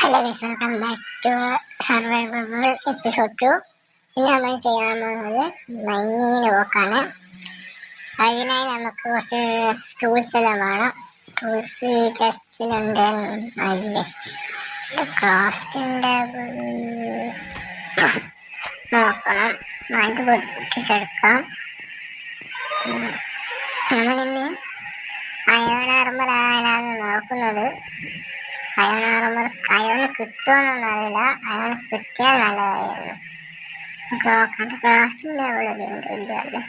Hello guys, welcome back to survival world episode 2. ഇന്ന് നമ്മൾ ചെയ്യാൻ പോകുന്നത് മൈനിങ്ങിന് പോക്കാണ്. അതിനായി നമുക്ക് കുറച്ച് ടൂൾസ് എല്ലാം വേണം. ടൂൾസ് ചെസ്റ്റിലുണ്ട്. അതില്ലേ ക്രാഫ്റ്റിൻ്റെ നോക്കണം. അത് പൊട്ടിച്ചെടുക്കാം. നമ്മളിന്ന് അയൺ ആർമർ ആയാലാണ് നോക്കുന്നത്. അയൺ കിട്ടുമെന്നൊന്നും അറിയില്ല. അയൺ കിട്ടിയാൽ നല്ലതായിരുന്നു. ക്രാഫ്റ്റിംഗ് ലെവലൊക്കെ ഉണ്ട്. ഇല്ല അല്ലേ,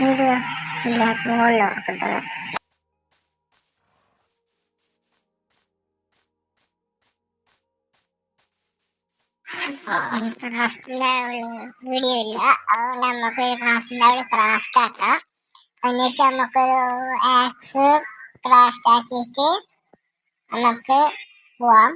ഇത് ഇല്ല, മുകളിലാണ് കിട്ടുന്നത്. ക്രാഫ്റ്റിംഗ് ലെവൽ വീഡിയോ ഇല്ല, അതുകൊണ്ട് നമുക്ക് ക്രാഫ്റ്റിംഗ് ലെവൽ ക്രാഫ്റ്റ് ആക്കാം. എന്നിട്ട് നമുക്കൊരു ആക്സ് ക്രാഫ്റ്റ് ആക്കിയിട്ട് നമുക്ക് പോവാം.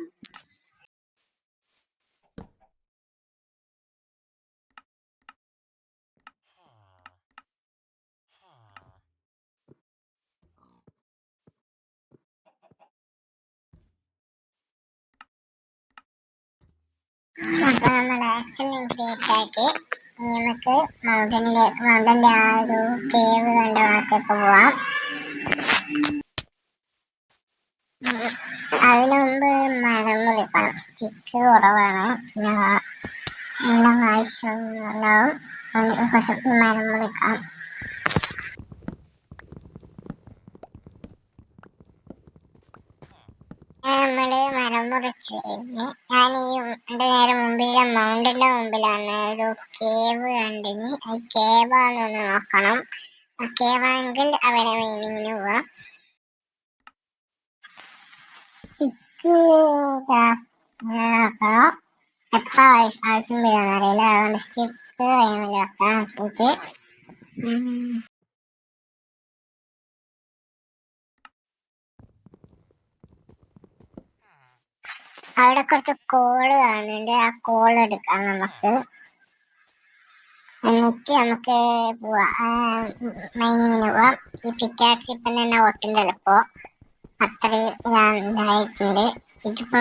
അപ്പൊ നമ്മൾ ആക്സിലും ക്രിയേറ്റ് ആക്കി നമുക്ക് മൗണ്ടന്റെ ആ ഒരു കേവ് കണ്ട ഭാഗത്തേക്ക് പോവാം. അതിനു മുമ്പ് മരം മുറിക്കണം. സ്റ്റിക്ക് കുറവാണ്, നല്ല ആവശ്യം ഉണ്ടാവും. കുറച്ച് മരം മുറിക്കാം. നമ്മള് മരം മുറിച്ച് കഴിഞ്ഞ് ഞാൻ എൻ്റെ നേരെ മുമ്പിലെ മൗണ്ടിന്റെ മുമ്പിലാണ് ഒരു കേവ് കണ്ടിന്. അത് കേവാന്നൊന്ന് നോക്കണം. ആ കേവാണെങ്കിൽ അവിടെ മൈനിങ്ങിന് പോവാം. സ്റ്റിക്ക് എപ്പോ ആവശ്യം വരുമെന്നറിയില്ല, അതുകൊണ്ട് സ്റ്റിക്ക് കൈമിൽ വെക്കാം. നോക്കിയിട്ട് അവിടെ കുറച്ച് കോള് കാണുന്നുണ്ട്. ആ കോൾ എടുക്കാം നമുക്ക്. എന്നിട്ട് നമുക്ക് മൈനിങ്ങിന് പോവാം. ഈ പിക്കാക്സ് ഇപ്പം തന്നെ ഒട്ടും ചിലപ്പോ അത്രയും ഇതായിട്ടുണ്ട്. ഇതിപ്പോ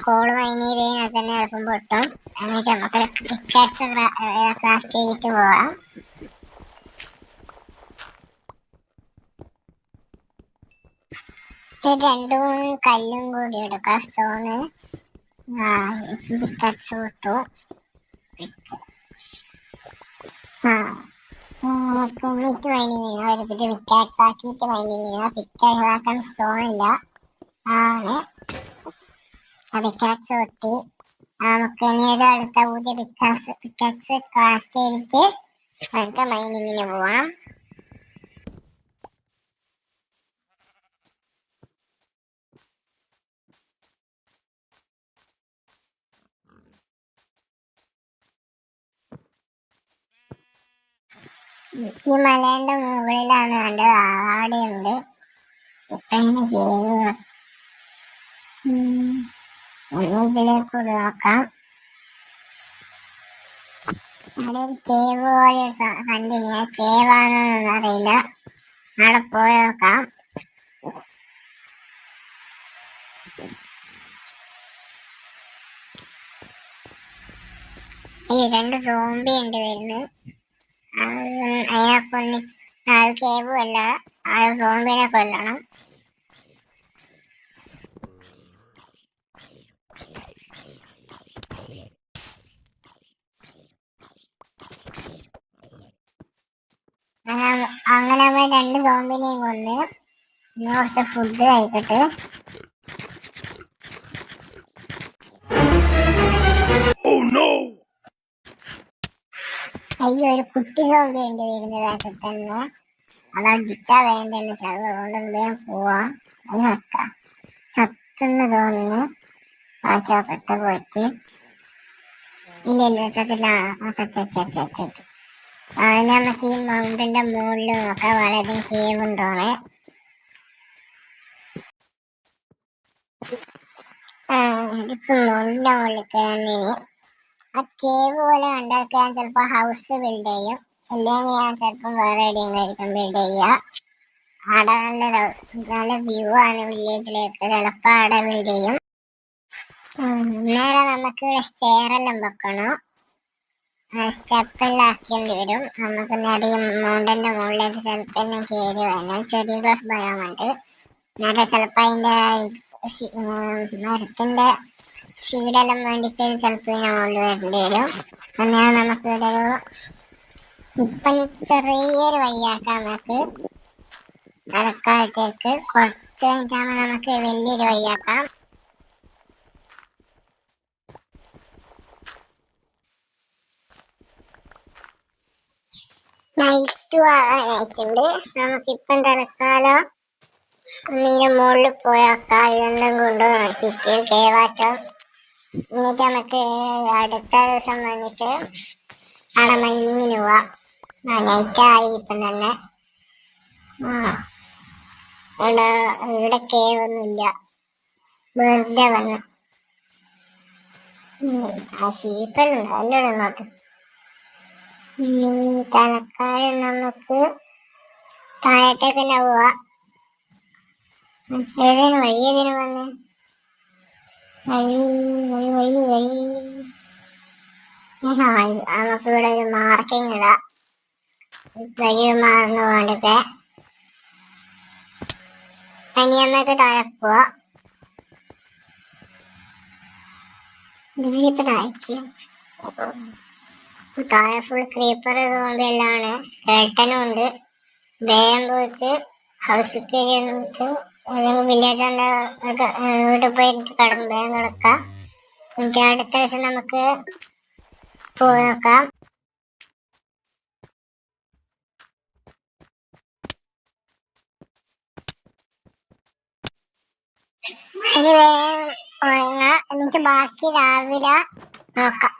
കോള് മൈൻ ചെയ്ത് കഴിഞ്ഞാൽ തന്നെ ചിലപ്പം പൊട്ടും. എന്നിട്ട് നമുക്ക് പിക്കാക്സ് ക്രാഫ്റ്റ് ചെയ്തിട്ട് പോവാം. രണ്ട് മൂന്ന് കല്ലും കൂടി എടുക്കാം, സ്റ്റോണ്. പിക്കാക്സ് കിട്ടു. എന്നിട്ട് മൈനിങ്ങിന് വരുത്തിട്ട് പിക്കാക്സ് ആക്കിയിട്ട് മൈനിങ്ങിന് പിക്കാക്സ് ആക്കാൻ സ്റ്റോൺ ഇല്ല. പിക്കാക്സ് കൊട്ടി നമുക്ക് ഇനി ഒരു അടുത്ത പുതിയ പിക്കാക്സ് ക്രാഫ്റ്റ് ചെയ്തിട്ട് നമുക്ക് മൈനിങ്ങിന് പോവാം. ഈ മലേന്റെ മുകളിലാണ് കണ്ടത്, ആടെയുണ്ട്. ഇതിലേക്ക് നോക്കാം. അവിടെ ഒരു കേവ് പോലെ കണ്ടിന്. ആ കേവാണെന്നൊന്നും അറിയില്ല, അവിടെ പോയി നോക്കാം. ഈ രണ്ട് സോംബി ഉണ്ട് വരുന്നത്. അതിനെ കൊന്നി അത് കേവും അല്ല, ആ സോംബിനെ കൊല്ലണം. അങ്ങനെ നമ്മൾ രണ്ട് സോംബിനെയും കൊന്ന് കുറച്ച് ഫുഡ് കഴിക്കട്ടെ. അയ്യോ, ഒരു കുട്ടി സോംബി ഉണ്ട് വരുന്നതായിട്ട് തന്നെ. അതടിച്ചാ വേണ്ടെന്ന് വെച്ചാൽ അതുകൊണ്ട് വേഗം പോവാം. അത് ചത്തെന്ന് തോന്നുന്നു. ചാക്കപ്പെട്ട പോയിട്ട് ഇല്ല ചത്തില്ല. ചച്ചു. അതിന് നമുക്ക് ഈ മൗണ്ടിന്റെ മുകളിൽ നോക്കാം. വളരെ കേവ് ഉണ്ടോണേ. ഇപ്പൊ മൗണ്ടിന്റെ മുകളിൽ കയറിന്. ആ കേവ് പോലെ കണ്ടാൽ ഞാൻ ചിലപ്പോ ഹൗസ് ബിൽഡ് ചെയ്യും, അല്ലെങ്കിൽ ഞാൻ ചിലപ്പം വേറെ എവിടെയെങ്കിലും ബിൽഡ് ചെയ്യുക. അവിടെ നല്ല വ്യൂ ആണ് വില്ലേജിലേക്ക്. ചിലപ്പോൾ അവിടെ ബിൽഡ് ചെയ്യും. നേരെ നമുക്ക് ഇവിടെ സ്റ്റെയറെല്ലാം വെക്കണം. സ്റ്റെപ്പെല്ലാം ആക്കേണ്ടി വരും. നമുക്ക് നേരെ മൗണ്ടന്റെ മുകളിലേക്ക് ചിലപ്പോൾ എല്ലാം കയറി വരണം. ചെറിയ ഗ്ലാസ് ബയോമുണ്ട്. നേരെ ചിലപ്പോൾ അതിൻ്റെ മരത്തിന്റെ ഷീഡെല്ലാം വേണ്ടിയിട്ട് ചിലപ്പോൾ ഇതിന് മുകളിൽ വരേണ്ടി വരും. അങ്ങനെ നമുക്ക് ഇവിടെ ഒരു ഇപ്പം ചെറിയൊരു വഴിയാക്കാം. നമുക്ക് തലക്കാലത്തേക്ക് കുറച്ച് കഴിഞ്ഞിട്ടാകുമ്പോൾ നമുക്ക് വലിയൊരു വഴിയാക്കാം. നൈറ്റ് ആകാനായിട്ടുണ്ട്. നമുക്കിപ്പം തലക്കാലം ഇതിൻ്റെ മുകളിൽ പോയാക്കാം. ഇതെല്ലാം കൊണ്ട് നോക്കിയിട്ട് കേവാറ്റം. എന്നിട്ട് നമുക്ക് അടുത്ത ദിവസം വന്നിട്ട് അവിടെ മൈനിങ്ങിന് പോവാം. നൈറ്റായി ഇപ്പം തന്നെ. ഇവിടെ കേവൊന്നുമില്ല, വെറുതെ വന്ന്. ആ ഷീപ്പെല്ലാം നല്ലോണം നോക്ക്. തലക്കാലം നമുക്ക് താഴത്തേക്ക് തന്നെ പോവാ. ഏതിനു വഴി ഏതിനു വന്ന് നമുക്കിവിടെ ഒരു മാർക്കിങ് ഇടാം. വഴി മാറുന്ന വേണ്ടത് അനിയമ്മക്ക് താഴെ പോവാ. താഴെ ഫുൾ ക്രീപ്പർ സോംബി എല്ലാമാണ്. സ്കെൽട്ടനും ഉണ്ട്. വേഗം പോയിട്ട് ഹൗസിൽ കയറിയിട്ട് വില്ലേജറിന്റെ വീട്ടിൽ പോയിട്ട് വേഗം കിടക്കാം. എന്നിട്ട് അടുത്ത ദിവസം നമുക്ക് പോയി നോക്കാം. ഇനി വേഗം ഉറങ്ങാം. എന്നിട്ട് ബാക്കി രാവിലെ നോക്കാം.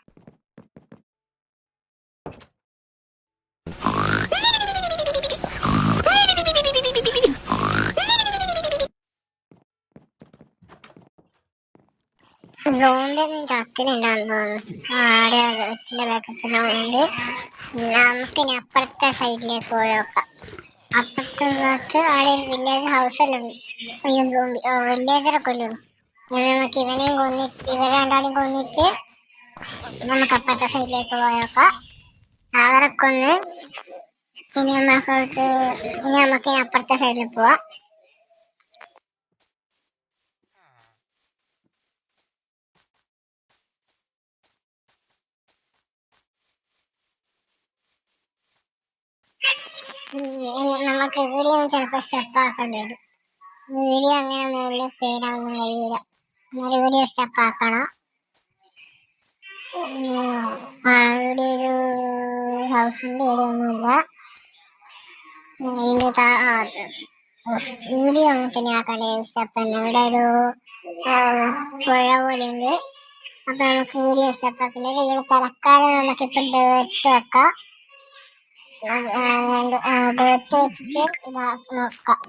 സോംബിയൊന്നും ചത്തിനുണ്ടാന്ന് തോന്നുന്നു. ആടെ അച്ഛൻ്റെ ബാക്കച്ഛനുണ്ട്. നമുക്കിനി അപ്പുറത്തെ സൈഡിലേക്ക് പോയി നോക്കാം. അപ്പുറത്തെ ഭാഗത്ത് ആടെ ഒരു വില്ലേജ് ഹൗസെല്ലാം ഉണ്ട്. അയ്യോ സോംബി വില്ലേജറെ കൊല്ലുന്നു. നമുക്ക് ഇവനെയും കൊന്നിട്ട് ഇവരെ രണ്ടാളും കൊന്നിട്ട് നമുക്ക് അപ്പുറത്തെ സൈഡിലേക്ക് പോയി നോക്കാം. അവരെ കൊന്ന് ഇനി നമുക്ക് അപ്പുറത്തെ സൈഡിൽ പോവാം. നമുക്ക് വീഡിയോ ചിലപ്പോൾ സ്റ്റെപ്പ് ആക്കേണ്ടി വരും. വീഡിയോ അങ്ങനെ മുകളിൽ പേരാവുന്ന കഴിയില്ല. വീഡിയോ സ്റ്റെപ്പ് ആക്കണം. ഇവിടെ ഒരു ഹൗസിൻ്റെ ഏരിയൊന്നുമില്ല. വീഡിയോ അങ്ങനെ തന്നെ ആക്കേണ്ട സ്റ്റെപ്പ് തന്നെ. ഇവിടെ ഒരു പുഴ പോലെയുണ്ട്. അപ്പം നമുക്ക് വീഡിയോ സ്റ്റെപ്പ് ആക്കേണ്ടത്. ഇവിടെ തലക്കാലം നമുക്കിപ്പോൾ ഡേറ്റ് വെക്കാം. ഡേറ്റ് വെച്ചിട്ട് നോക്കാം.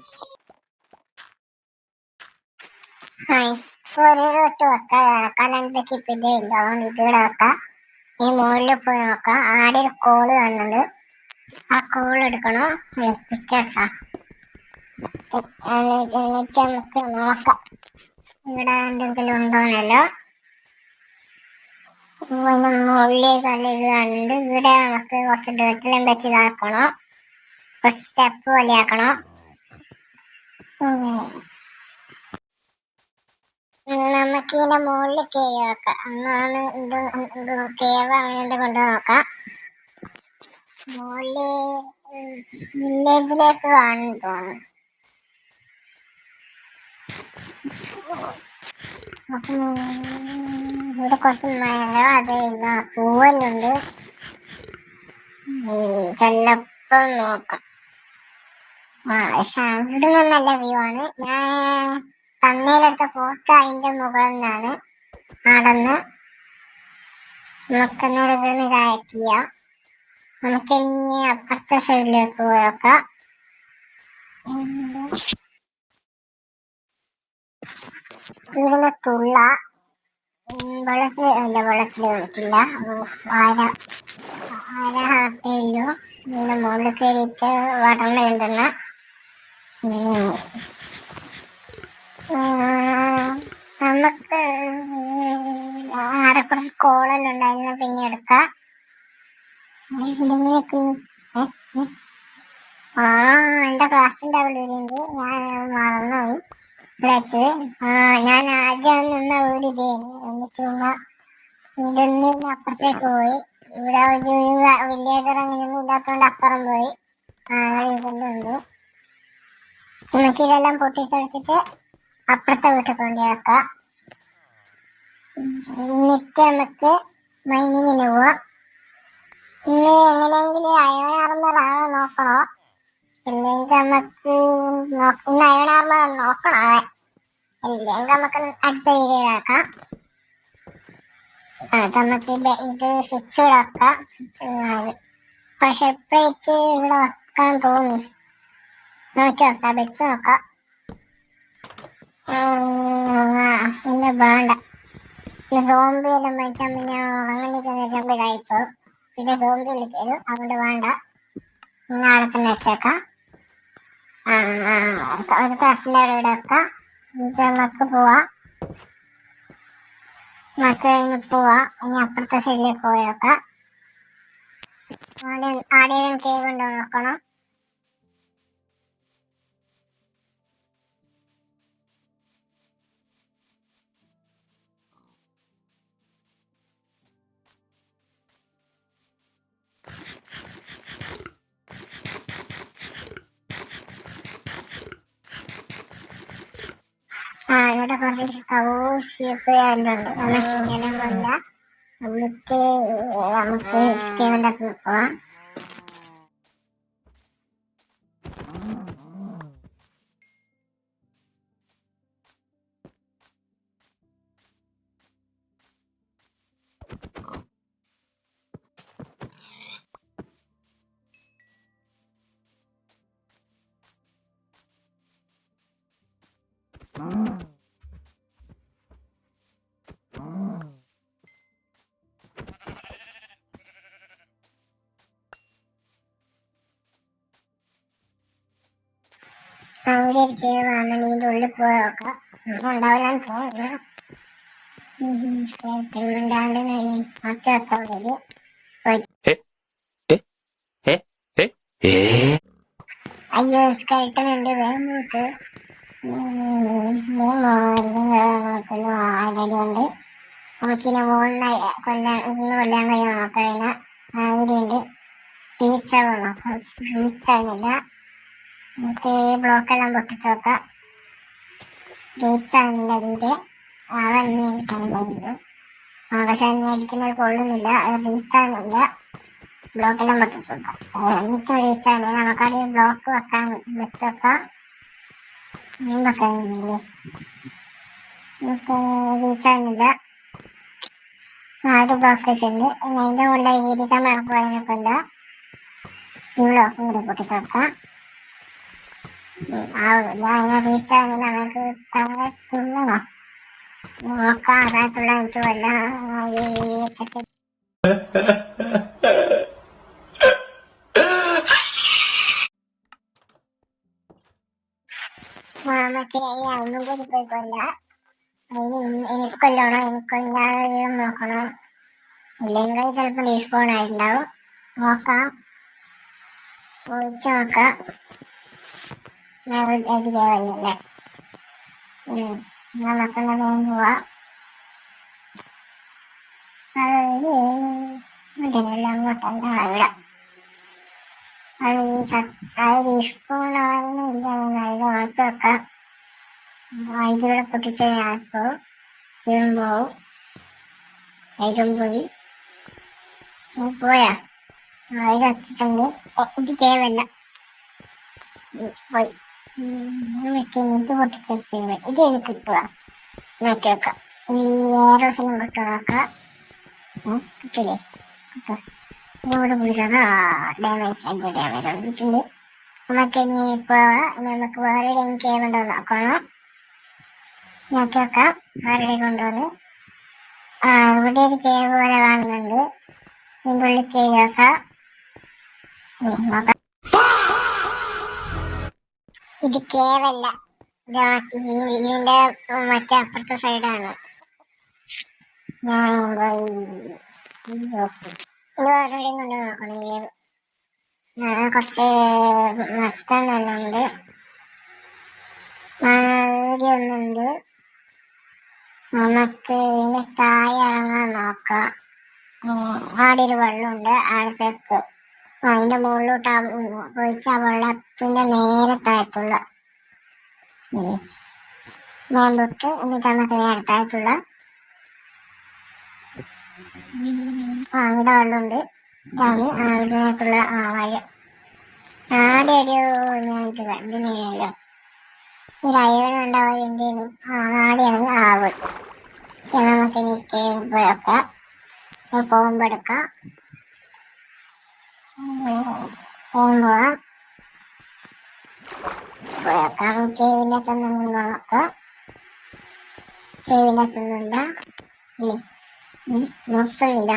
ഇപ്പോൾ ഒരു ഡേറ്റ് വെക്കാം. തലക്കാലത്തേക്ക് പിന്നെ ഇല്ല. അതുകൊണ്ട് ഇതിവിടെ വെക്കാം. ഇനി മുകളിൽ പോയി നോക്കാം. ആടെ ഒരു കോള് കാണുന്നുണ്ട്. ആ കോൾ എടുക്കണം. പിക്കാസാ എന്നിട്ട് നമുക്ക് നോക്കാം ഇവിടെ എന്തെങ്കിലും ഉണ്ടോന്നല്ലോ. മുകളിലേക്ക് നല്ല ഇത് കാണുന്നുണ്ട്. ഇവിടെ നമുക്ക് കുറച്ച് ഡേറ്റെല്ലാം വെച്ച് ഇതാക്കണം. കുറച്ച് സ്റ്റെപ്പ് പോലെ ആക്കണം. നമുക്ക് ഇതിന്റെ മുകളിൽ കയറി നോക്കാം. അന്നാണ് കേവ് അങ്ങനെ കൊണ്ട് നോക്കാം. മുകളില് വില്ലേജിലേക്ക് കാണുന്നു തോന്നുന്നു. അപ്പം ഇവിടെ കുറച്ച് മഴ അതില്ല, പൂവല്ലുണ്ട്. ചെല്ലപ്പം നോക്കാം. പക്ഷെ അവിടെ നിന്ന് നല്ല വ്യൂ ആണ്. ഞാൻ തന്നയിലെടുത്ത ഫോട്ടോ അതിന്റെ മുകളിൽ നിന്നാണ്. നടന്ന് നമുക്കെന്നോട് വീണ് ഇതാക്കിയ നമുക്കിനി അപ്പുറത്തെ സൈഡിലേക്ക് പോയി നോക്കാം. ഇവിടുന്ന് തുള്ള വെള്ളത്തിൽ കളിക്കില്ല. ആര ഹാർട്ടേ ഇല്ലു. ഇതിന്റെ മുകളിൽ കയറിയിട്ട് വടം വേണ്ടുന്ന നമുക്ക് ആടെ കുറച്ച് കോളെല്ലാം ഉണ്ടായിരുന്നു, പിന്നെ എടുക്കാം. ആ എന്റെ ക്ലാസ്സിന്റെ അവിടെ വീടുണ്ട്, ഞാൻ മറന്നുപോയി ഇവിടെ വെച്ചത്. ഞാൻ ആദ്യം നിന്ന വീട് ഇതായിരുന്നു. എന്നിട്ട് പിന്നെ ഇവിടെ നിന്ന് അപ്പുറത്തേക്ക് പോയി. ഇവിടെ ഒരു വില്ലേജർ അങ്ങനെയൊന്നും ഇല്ലാത്തതുകൊണ്ട് അപ്പുറം പോയി. ഇതെല്ലാം ഉണ്ട്. നമുക്ക് ഇതെല്ലാം പൊട്ടിച്ചടിച്ചിട്ട് അപ്പുറത്തെ വീട്ടിൽ കൊണ്ടുവെക്കാം. എന്നിട്ട് നമുക്ക് മൈനിങ്ങിന് പോവാം. ഇന്ന് എങ്ങനെയെങ്കിലും അയൺ ആർമർ ആകാൻ നോക്കണോ, ഇല്ലെങ്കിൽ നമുക്ക് ഇന്ന് അയൺ ആർമർ നോക്കണോ, ഇല്ലെങ്കിൽ നമുക്ക് അടുത്ത വീഡിയോയിലാക്കാം. നമുക്ക് ഇത് സ്വിച്ച് ഇവിടെ വെക്കാം. പക്ഷെ എപ്പോഴേക്ക് ഇവിടെ വെക്കാൻ തോന്നി, നോക്കി വെക്കാം, വെച്ച് നോക്കാം. പിന്നെ വേണ്ട, ഈ സോംബി എല്ലാം വെച്ചാൽ പിന്നെ ഉറങ്ങണിട്ട് ഇതായിപ്പോ പിന്നെ സോംബി വിളിക്കലും, അതുകൊണ്ട് വേണ്ട, നാളെ തന്നെ വെച്ചേക്കാം. ഒരു ക്ലാസ്സിൻ്റെ ഇവിടെ വെക്കാം. നമുക്ക് പോവാം, നമുക്ക് പോവാം. ഇനി അപ്പുറത്തെ സൈഡിലേക്ക് പോയി വെക്കാം. ആടെയും കേവ് ഉണ്ടോ നോക്കണം. ഇവിടെ കുറച്ച് കൗശിയൊക്കെ ഉണ്ട്. നമുക്ക് ഇങ്ങനെ കൊല്ല, എന്നിട്ട് നമുക്ക് സ്റ്റേവിൻ്റെ പോവാം. അവിടെ ഒരു കേവാണ്, ഇതിൻ്റെ ഉള്ളിൽ പോയി നോക്കാം. ഉണ്ടാവില്ലാന്ന് തോന്നുന്നു. ഉണ്ടാണ്ട് മാറ്റി വെക്കാൻ വേണ്ടി അയ്യോ സ്കൈട്ടൺ ഉണ്ട്, വേഗം പോയിട്ട് ആൾറെഡി ഉണ്ട്. നമുക്കിനെ മുകളിൽ കൊല്ലാൻ കഴിയും നോക്കാം. അവിടെയുണ്ട് റീച്ച് ആവാൻ നോക്കാം, റീച്ച് ആകുന്നില്ല. നമുക്ക് ബ്ലോക്കെല്ലാം പൊട്ടിച്ച് നോക്കാം, റീച്ച് ആകുന്നില്ല. അതിൻ്റെ അവന്നെ കിട്ടാനുള്ളത് പക്ഷെ എന്നെ അടിക്കുന്നത് കൊള്ളുന്നില്ല, അത് റീച്ച് ആകുന്നില്ല. ബ്ലോക്കെല്ലാം പൊട്ടിച്ച് നോക്കാം. എന്നിട്ട് റീച്ച് ആകുന്നില്ല. നമുക്കത് ബ്ലോക്ക് വെക്കാൻ വെച്ച് നോക്കാം. വെക്കാനില്ലേ, നമുക്ക് റീച്ച് ആകുന്നില്ല. അത് ബ്ലോക്ക് വെച്ചിട്ടുണ്ട്. അതിൻ്റെ മുകളിൽ വിരിച്ചാൽ മറക്കുവാനൊക്കെ ഇല്ല. ബ്ലോക്കും കൂടെ പൊട്ടിച്ച് നോക്കാം. ആവില്ല, അതിനെ റീച്ച് ആകുന്നില്ല. നമുക്ക് തുള്ളണോ നോക്കാം. അതായിട്ടുള്ള എനിക്ക് വല്ല നമുക്ക് ഒന്നും കൂടി പോയി കൊല്ല. എനിക്ക് കൊല്ലണം, എനിക്ക് കൊല്ലാതെയും നോക്കണം, ഇല്ലെങ്കിൽ ചിലപ്പോൾ ഡീസ്പോൺ ആയിട്ടുണ്ടാവും. നോക്കാം, ഒഴിച്ച് നോക്കാം. വല്ലേ നമുക്കെല്ലാം വേഗം പോവാം. അതെല്ലാം അങ്ങോട്ടല്ല ഇവിടെ, അത് ഡീസ്പോൺ ആകുന്നില്ല. നല്ല ഒഴിച്ച് വെക്കാം. ഇതിലൂടെ പൊട്ടിച്ച് ഞാനിപ്പോൾ ഇതും പോവും, ഇതും പോയി പോയാ ഇത് വച്ചിട്ടുണ്ട്. ഇത് കേവല്ല പോയി. ഇത് പൊട്ടിച്ചെടുത്ത് ഇത് എനിക്ക് കിട്ടുക നോക്കി വെക്കാം. ഈ വേറെ സ്ഥലം കിട്ടുക നോക്കാം. കിട്ടില്ലേ, കിട്ടുക. ഇതോടെ പിടിച്ചാൽ ഡാമേജ്, അഞ്ച് ഡാമേജ് കിട്ടിയിട്ടുണ്ട്. നമുക്ക് ഇനി നമുക്ക് വേറെ കേവ് ഉണ്ടോ നോക്കണം, നോക്കി വെക്കാം. വേറെ കൊണ്ടുവന്ന് ഇവിടെ ഒരു കേവ് പോലെ കാണുന്നുണ്ട്. ഇതിൻ്റെ ഉള്ളിൽ കേവ് വെക്കാം. നോക്കാം, ഇത് കേവല്ല, ഇതിന്റെ മറ്റേ അപ്പുറത്തെ സൈഡാണ്. വേറെവിടെയും കൊണ്ട് നോക്കണമെങ്കിൽ കുറച്ച് നിർത്താനുണ്ട്, ഒന്നുണ്ട്. നമുക്ക് ഇതിന്റെ താഴെ ഇറങ്ങാൻ നോക്കാം. ആടെ ഒരു വെള്ളമുണ്ട്, ആടെ ചെക്ക് അതിന്റെ മുകളിലോട്ട് ഒഴിച്ച ആ വെള്ളത്തിന്റെ നേരെ താഴത്തുള്ള മുകളിലോട്ട് എന്നിട്ട് നമുക്ക് നേരെ താഴത്തുള്ള ഇവിടെ വെള്ളമുണ്ട്. ഇതാണ് അതിനകത്തുള്ള വഴി. ആടെ ഒരു ഞാൻ ഇത് കണ്ടില്ലല്ലോ, ഒരു അയവനം ഉണ്ടാവുകയും ആടെയാണ് ആവ്. നമുക്ക് ഇനി പോയേക്കാം, പോകുമ്പോ എടുക്കാം, പോയേക്കാം. കേവിന്റെ ചെന്നൊന്നും നോക്കാം, കേവിന്റെ ചെന്നില്ല, മോശമില്ല.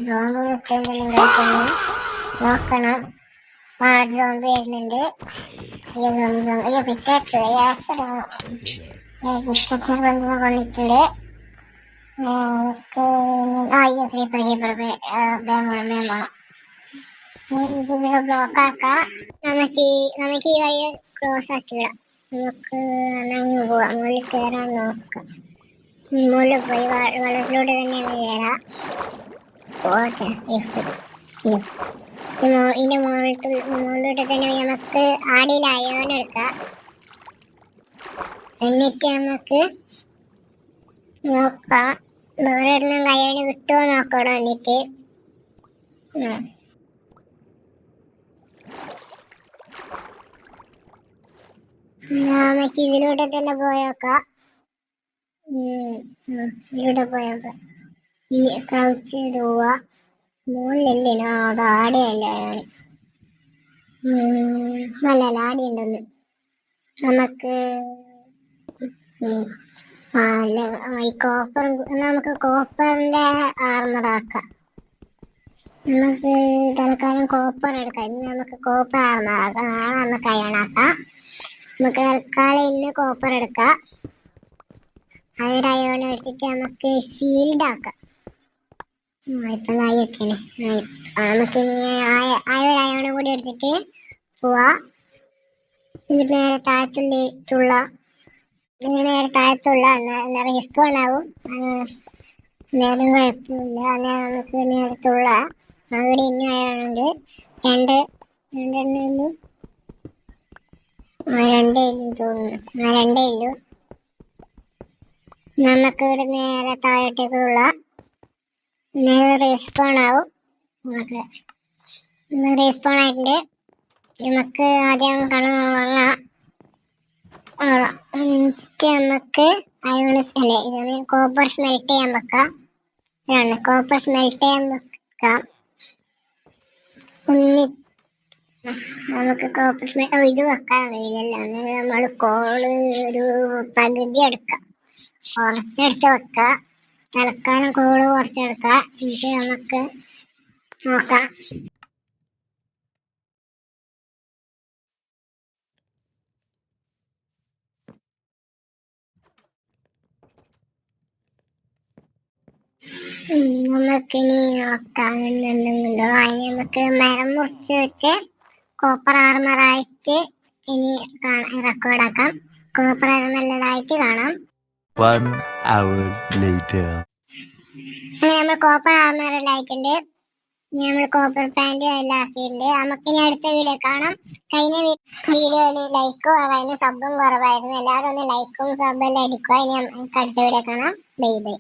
സോമ്പ് വെച്ചെന്തെങ്കിലും കഴിക്കുന്നു നോക്കണം. സോമ്പ് വരുന്നുണ്ട്. അയ്യോ പിറ്റാക്സ് കൊണ്ടിട്ടുണ്ട്. അയ്യോ ബ്ലോക്ക് ആക്കാം. നമുക്ക് ഈ വഴി ക്ലോസ് ആക്കി വിടാം. നമുക്ക് അങ്ങ് പോവാം, മുകളിൽ കയറാൻ നോക്കാം. മുകളിൽ പോയി വെള്ളത്തിലൂടെ തന്നെ അങ്ങ് കയറാം. ഇതിന്റെ മുകളിലൂടെ തന്നെ നമുക്ക് ആടിയിൽ അയൺ എടുക്കാം. എന്നിട്ട് നമുക്ക് നോക്കാം വേറെ എണ്ണം കയ്യണി കിട്ടുമോ നോക്കണം. എന്നിട്ട് നമുക്ക് ഇതിലൂടെ തന്നെ പോയേക്കാം. ഇതിലൂടെ പോയേക്കാം. ഈ ക്രൗച്ച് ചെയ്ത് പോവാ. മുകളിലല്ലേ, അത് ആടെയല്ല അയാള്. നല്ല ആടി ഉണ്ടെന്ന് നമുക്ക് നമുക്ക് കോപ്പറിന്റെ ആർമറാക്കാം. നമുക്ക് തൽക്കാലം കോപ്പർ എടുക്കാം. ഇന്ന് നമുക്ക് കോപ്പർ ആർമറാക്കാം, നാളെ നമുക്ക് അയണാക്കാം. നമുക്ക് തൽക്കാലം ഇന്ന് കോപ്പർ എടുക്കാം. അതൊരു അയോൺ അടിച്ചിട്ട് നമുക്ക് ഷീൽഡ് ആക്കാം. ഇപ്പൊ വെച്ചേനെ. നമുക്കിനി ഒരു അയോണും കൂടി അടിച്ചിട്ട് പോവാ. എന്നിട്ട് നേരെ താഴത്തുള്ള നേരെ റിസ്പോൺ ആവും. നേരം കുഴപ്പമില്ല. അന്നേരം നമുക്ക് നേരത്തുള്ള അവിടെ ഇന്നും അയാളുണ്ട്. രണ്ടെണ്ണം തോന്നുന്നു. രണ്ടേ ഇല്ലു. നമുക്ക് ഇവിടെ നേരെ താഴോട്ടേക്കുള്ള നേരെ റീസ്പോൺ ആവും. റീസ്പോൺ ആയിട്ടുണ്ട്. നമുക്ക് ആദ്യം കണ്ണ് വാങ്ങാം. നമുക്ക് അല്ലേ കോപ്പർ സ്മെൽറ്റ് ചെയ്യാൻ വെക്കാം. കോപ്പർ സ്മെൽറ്റ് ചെയ്യാൻ വെക്കാം. നമുക്ക് കോപ്പർ ഇത് വെക്കാൻ കഴിയില്ലല്ലോ. നമ്മൾ കോള് ഒരു പകുതി എടുക്കാം, കുറച്ചെടുത്ത് വെക്കാം. തൽക്കാലം കോള് കുറച്ചെടുക്കാം. എന്നിട്ട് നമുക്ക് നോക്കാം. നമുക്കിനി നോക്കാനുണ്ടോ. അതിന് നമുക്ക് മരം മുറിച്ച് വെച്ച് കോപ്പർ ആർമറായിട്ട് ഇനി റെക്കോർഡാക്കാം. കോപ്പർ ആർമല്ലാതായിട്ട് കാണാം. 1 hour later. നമ്മൾ കോപ്പർ ആർമറിലായിട്ടുണ്ട്. നമ്മൾ കോപ്പർ പാൻറ് എല്ലാം ആക്കിയിട്ടുണ്ട്. നമുക്കിനി അടുത്ത വീഡിയോ കാണാം. കഴിഞ്ഞ വീഡിയോയിൽ ലൈക്കും അതിന് സബും കുറവായിരുന്നു. എല്ലാവരും ഒന്ന് ലൈക്കും സബും എല്ലാം അടിക്കുക. ഇനി നമുക്ക് അടുത്ത വീഡിയോ കാണാം. Bye bye.